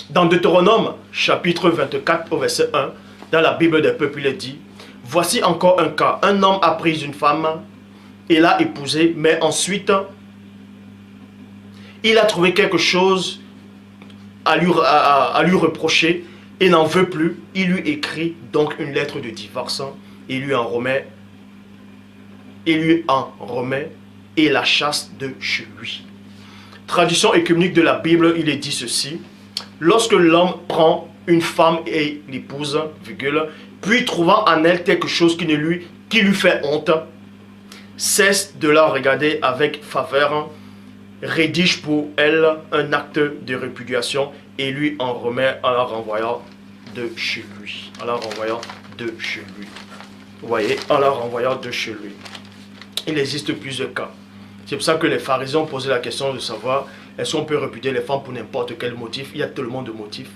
Dans Deutéronome, chapitre 24, au verset 1, dans la Bible des peuples, il est dit, « Voici encore un cas. Un homme a pris une femme et l'a épousée, mais ensuite, il a trouvé quelque chose à lui reprocher et n'en veut plus. Il lui écrit donc une lettre de divorce et lui en remet et la chasse de chez lui. » Traduction écuménique de la Bible, il est dit ceci. Lorsque l'homme prend une femme et l'épouse, puis trouvant en elle quelque chose qui lui fait honte, cesse de la regarder avec faveur, rédige pour elle un acte de répudiation et lui en remet en la renvoyant de chez lui. Vous voyez, en la renvoyant de chez lui. Il existe plusieurs cas. C'est pour ça que les pharisiens ont posé la question de savoir est-ce qu'on peut répudier les femmes pour n'importe quel motif. Il y a tellement de motifs.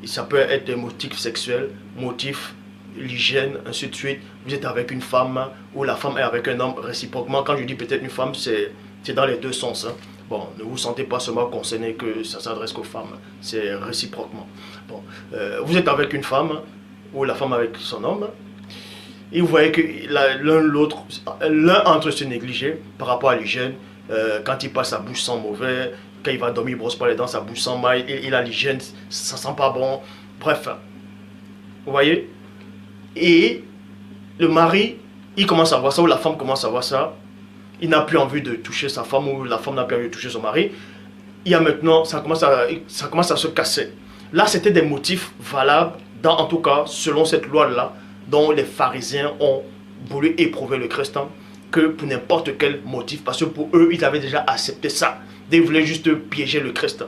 Ça peut être des motifs sexuels, motifs, l'hygiène, ainsi de suite. Vous êtes avec une femme ou la femme est avec un homme réciproquement. Quand je dis peut-être une femme, c'est dans les deux sens. Hein. Bon, ne vous sentez pas seulement concerné que ça s'adresse qu'aux femmes. C'est réciproquement. Bon, vous êtes avec une femme ou la femme avec son homme. Et vous voyez que l'un entre se négliger par rapport à l'hygiène. Quand il passe, sa bouche sent mauvais. Quand il va dormir, il ne brosse pas les dents, sa bouche sent mal. Il a l'hygiène, ça sent pas bon. Bref, vous voyez. Et le mari, il commence à voir ça, ou la femme commence à voir ça. Il n'a plus envie de toucher sa femme, ou la femme n'a plus envie de toucher son mari. Il y a maintenant, ça commence à se casser. Là, c'était des motifs valables, en tout cas, selon cette loi-là, dont les pharisiens ont voulu éprouver le Christ, que pour n'importe quel motif, parce que pour eux, ils avaient déjà accepté ça. Ils voulaient juste piéger le Christ.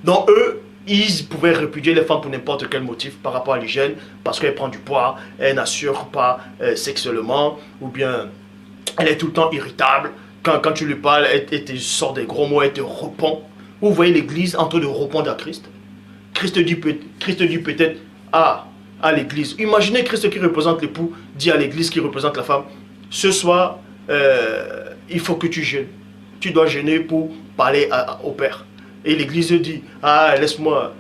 Donc eux, ils pouvaient répudier les femmes pour n'importe quel motif par rapport à l'hygiène, parce qu'elle prend du poids, elle n'assure pas sexuellement, ou bien elle est tout le temps irritable. Quand tu lui parles, elle te sort des gros mots, elle te répond. Vous voyez l'église en train de répondre à Christ. Christ dit peut-être à l'église. Imaginez Christ qui représente l'époux dit à l'église qui représente la femme, ce soir, il faut que tu jeûnes. Tu dois jeûner pour parler au Père. Et l'église dit, ah, laisse-moi,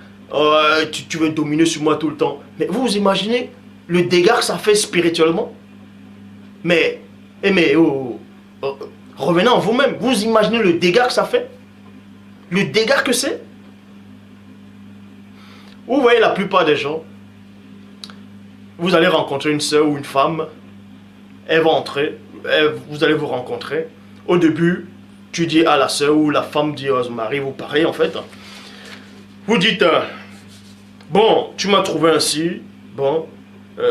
tu veux dominer sur moi tout le temps. Mais vous imaginez le dégât que ça fait spirituellement? Mais revenez en vous-même. Vous imaginez le dégât que ça fait? Le dégât que c'est? Vous voyez la plupart des gens, vous allez rencontrer une soeur ou une femme, elle va entrer, vous allez vous rencontrer. Au début, tu dis à la soeur ou la femme dit au mari, vous parlez en fait. Vous dites, bon, tu m'as trouvé ainsi, bon, il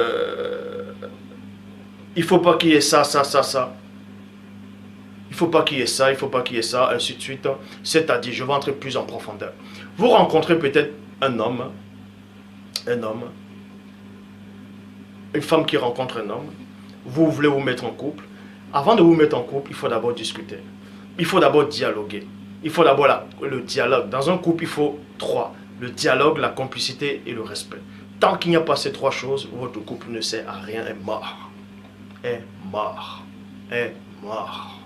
ne faut pas qu'il y ait ça. Il ne faut pas qu'il y ait ça, il ne faut pas qu'il y ait ça, ainsi de suite. C'est-à-dire, je vais entrer plus en profondeur. Vous rencontrez peut-être un homme, une femme qui rencontre un homme, vous voulez vous mettre en couple. Avant de vous mettre en couple, il faut d'abord discuter. Il faut d'abord dialoguer. Il faut d'abord le dialogue. Dans un couple, il faut trois. Le dialogue, la complicité et le respect. Tant qu'il n'y a pas ces trois choses, votre couple ne sert à rien, est mort. Est mort. Est mort.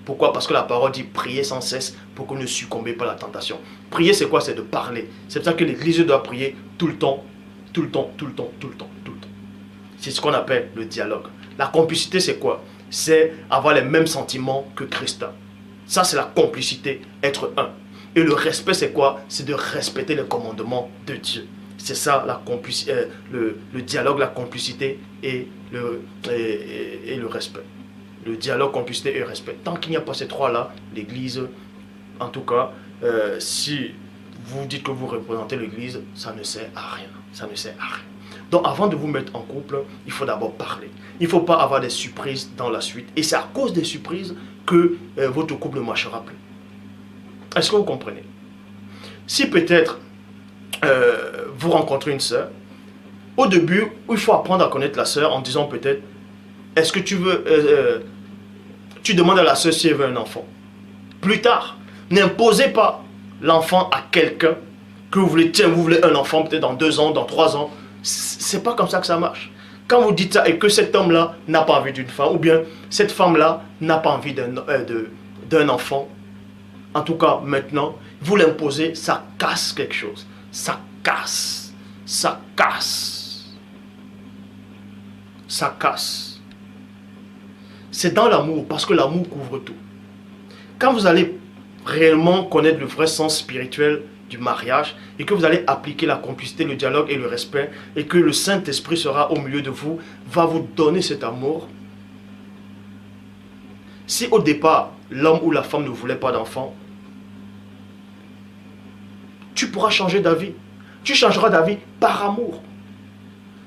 Pourquoi? Parce que la parole dit prier sans cesse pour que vous ne succombez pas à la tentation. Prier, c'est quoi? C'est de parler. C'est pour ça que l'église doit prier tout le temps. Tout le temps, tout le temps, tout le temps, tout le temps. C'est ce qu'on appelle le dialogue. La complicité, c'est quoi? C'est avoir les mêmes sentiments que Christ. Ça, c'est la complicité, être un. Et le respect, c'est quoi? C'est de respecter les commandements de Dieu. C'est ça, la le dialogue, la complicité et le respect. Le dialogue, complicité et respect. Tant qu'il n'y a pas ces trois-là, l'Église, en tout cas, si vous dites que vous représentez l'Église, ça ne sert à rien. Ça ne sert à rien. Donc avant de vous mettre en couple, il faut d'abord parler. Il ne faut pas avoir des surprises dans la suite. Et c'est à cause des surprises que votre couple ne marchera plus. Est-ce que vous comprenez? Si peut-être vous rencontrez une sœur, au début, il faut apprendre à connaître la sœur en disant peut-être, est-ce que tu veux... tu demandes à la sœur si elle veut un enfant. Plus tard, n'imposez pas l'enfant à quelqu'un que vous voulez, tiens, vous voulez un enfant peut-être dans 2 ans, dans 3 ans. C'est pas comme ça que ça marche. Quand vous dites ça et que cet homme-là n'a pas envie d'une femme, ou bien cette femme-là n'a pas envie d'un enfant, en tout cas maintenant, vous l'imposez, ça casse quelque chose. ça casse. Ça casse. Ça casse. C'est dans l'amour, parce que l'amour couvre tout. Quand vous allez réellement connaître le vrai sens spirituel du mariage et que vous allez appliquer la complicité, le dialogue et le respect et que le Saint-Esprit sera au milieu de vous, va vous donner cet amour. Si au départ, l'homme ou la femme ne voulait pas d'enfant, tu pourras changer d'avis. Tu changeras d'avis par amour.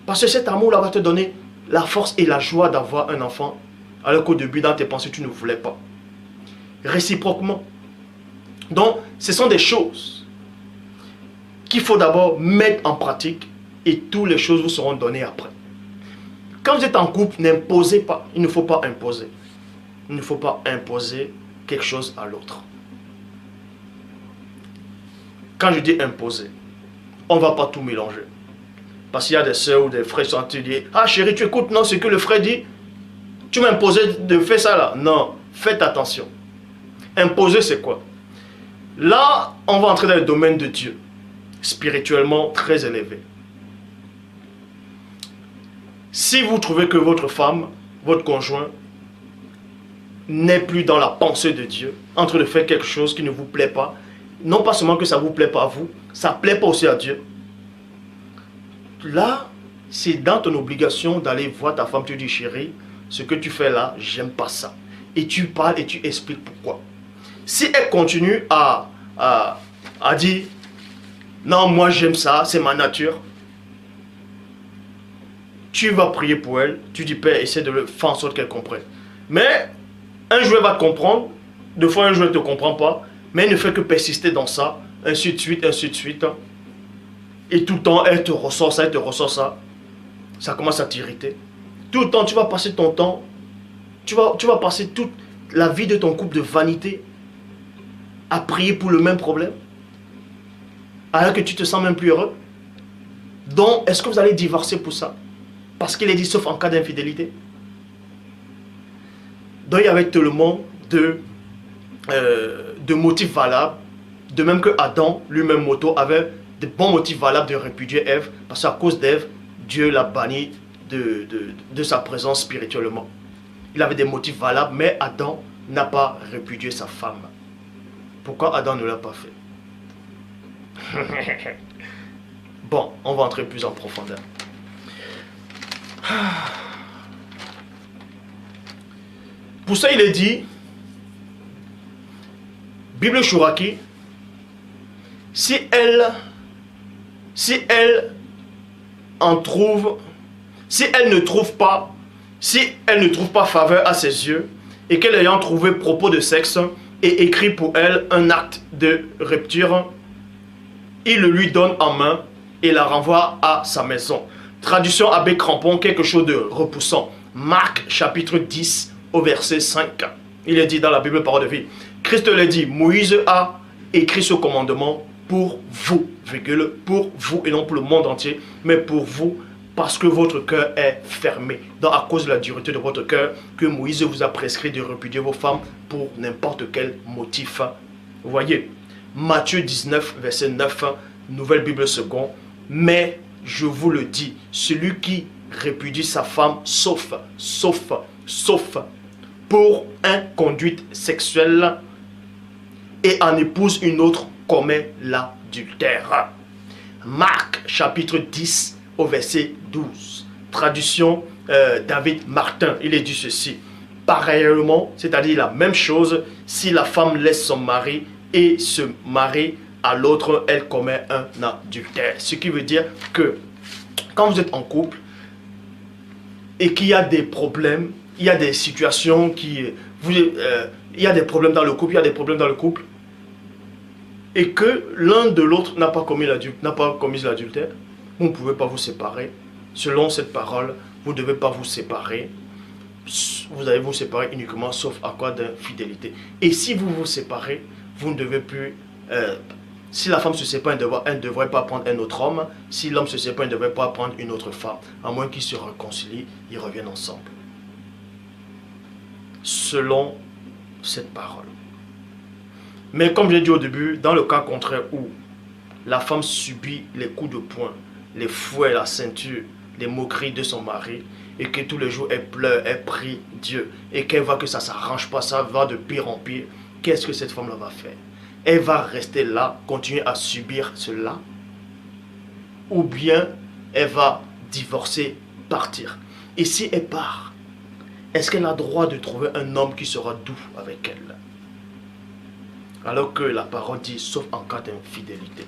Parce que cet amour-là va te donner la force et la joie d'avoir un enfant, alors qu'au début, dans tes pensées, tu ne voulais pas. Réciproquement. Donc, ce sont des choses qu'il faut d'abord mettre en pratique et toutes les choses vous seront données après. Quand vous êtes en couple, n'imposez pas. Il ne faut pas imposer. Il ne faut pas imposer quelque chose à l'autre. Quand je dis imposer, on ne va pas tout mélanger. Parce qu'il y a des soeurs ou des frères qui sont en train de dire « Ah chérie, tu écoutes, non, ce que le frère dit, tu m'as imposé de faire ça là. » Non, faites attention. Imposer, c'est quoi? Là, on va entrer dans le domaine de Dieu, spirituellement très élevé. Si vous trouvez que votre femme, votre conjoint, n'est plus dans la pensée de Dieu, en train de faire quelque chose qui ne vous plaît pas, non pas seulement que ça ne vous plaît pas à vous, ça ne plaît pas aussi à Dieu. Là, c'est dans ton obligation d'aller voir ta femme, tu dis chérie, ce que tu fais là, j'aime pas ça. Et tu parles et tu expliques pourquoi. Si elle continue à dire, non, moi j'aime ça, c'est ma nature, tu vas prier pour elle, tu dis Père, essaie de faire en sorte qu'elle comprenne. Mais un jour elle va te comprendre, deux fois un jour elle ne te comprend pas, mais elle ne fait que persister dans ça, ainsi de suite, ainsi de suite. Et tout le temps, elle te ressort ça, elle te ressort ça. Ça commence à t'irriter. Tout le temps, tu vas passer ton temps, tu vas passer toute la vie de ton couple de vanité à prier pour le même problème, alors que tu te sens même plus heureux. Donc, est-ce que vous allez divorcer pour ça? Parce qu'il est dit, sauf en cas d'infidélité. Donc, il y avait tellement de motifs valables, de même que Adam, lui-même avait de bons motifs valables de répudier Ève, parce qu'à cause d'Ève, Dieu l'a banni de sa présence spirituellement. Il avait des motifs valables, mais Adam n'a pas répudié sa femme. Pourquoi Adam ne l'a pas fait? Bon, on va entrer plus en profondeur. Pour ça, il est dit, Bible Chouraki, si elle ne trouve pas faveur à ses yeux, et qu'elle ayant trouvé propos de sexe, et écrit pour elle un acte de rupture, il le lui donne en main et la renvoie à sa maison. Traduction Abbé Crampon, quelque chose de repoussant. Marc chapitre 10 au verset 5. Il est dit dans la Bible Parole de vie. Christ l'a dit, Moïse a écrit ce commandement pour vous, virgule, pour vous et non pour le monde entier, mais pour vous, parce que votre cœur est fermé. Donc à cause de la dureté de votre cœur, que Moïse vous a prescrit de répudier vos femmes pour n'importe quel motif. Vous voyez, Matthieu 19, verset 9, Nouvelle Bible seconde. Mais je vous le dis, celui qui répudie sa femme, sauf pour inconduite sexuelle et en épouse une autre, commet l'adultère. Marc chapitre 10 au verset 12. Traduction David Martin, il est dit ceci. Pareillement, c'est-à-dire la même chose, si la femme laisse son mari et se marie à l'autre, elle commet un adultère. Ce qui veut dire que quand vous êtes en couple et qu'il y a des problèmes, il y a des situations il y a des problèmes dans le couple, et que l'un de l'autre n'a pas commis l'adultère, vous ne pouvez pas vous séparer. Selon cette parole, vous ne devez pas vous séparer. Vous allez vous séparer uniquement sauf à quoi d'infidélité. Et si vous vous séparez, vous ne devez plus... si la femme se sépare, elle ne devrait pas prendre un autre homme. Si l'homme se sépare, il ne devrait pas prendre une autre femme. À moins qu'ils se réconcilient, ils reviennent ensemble. Selon cette parole. Mais comme j'ai dit au début, dans le cas contraire où la femme subit les coups de poing, les fouets, la ceinture, les moqueries de son mari, et que tous les jours elle pleure, elle prie Dieu, et qu'elle voit que ça ne s'arrange pas, ça va de pire en pire, qu'est-ce que cette femme-là va faire? Elle va rester là, continuer à subir cela, ou bien elle va divorcer, partir. Et si elle part, est-ce qu'elle a droit de trouver un homme qui sera doux avec elle? Alors que la parole dit, sauf en cas d'infidélité.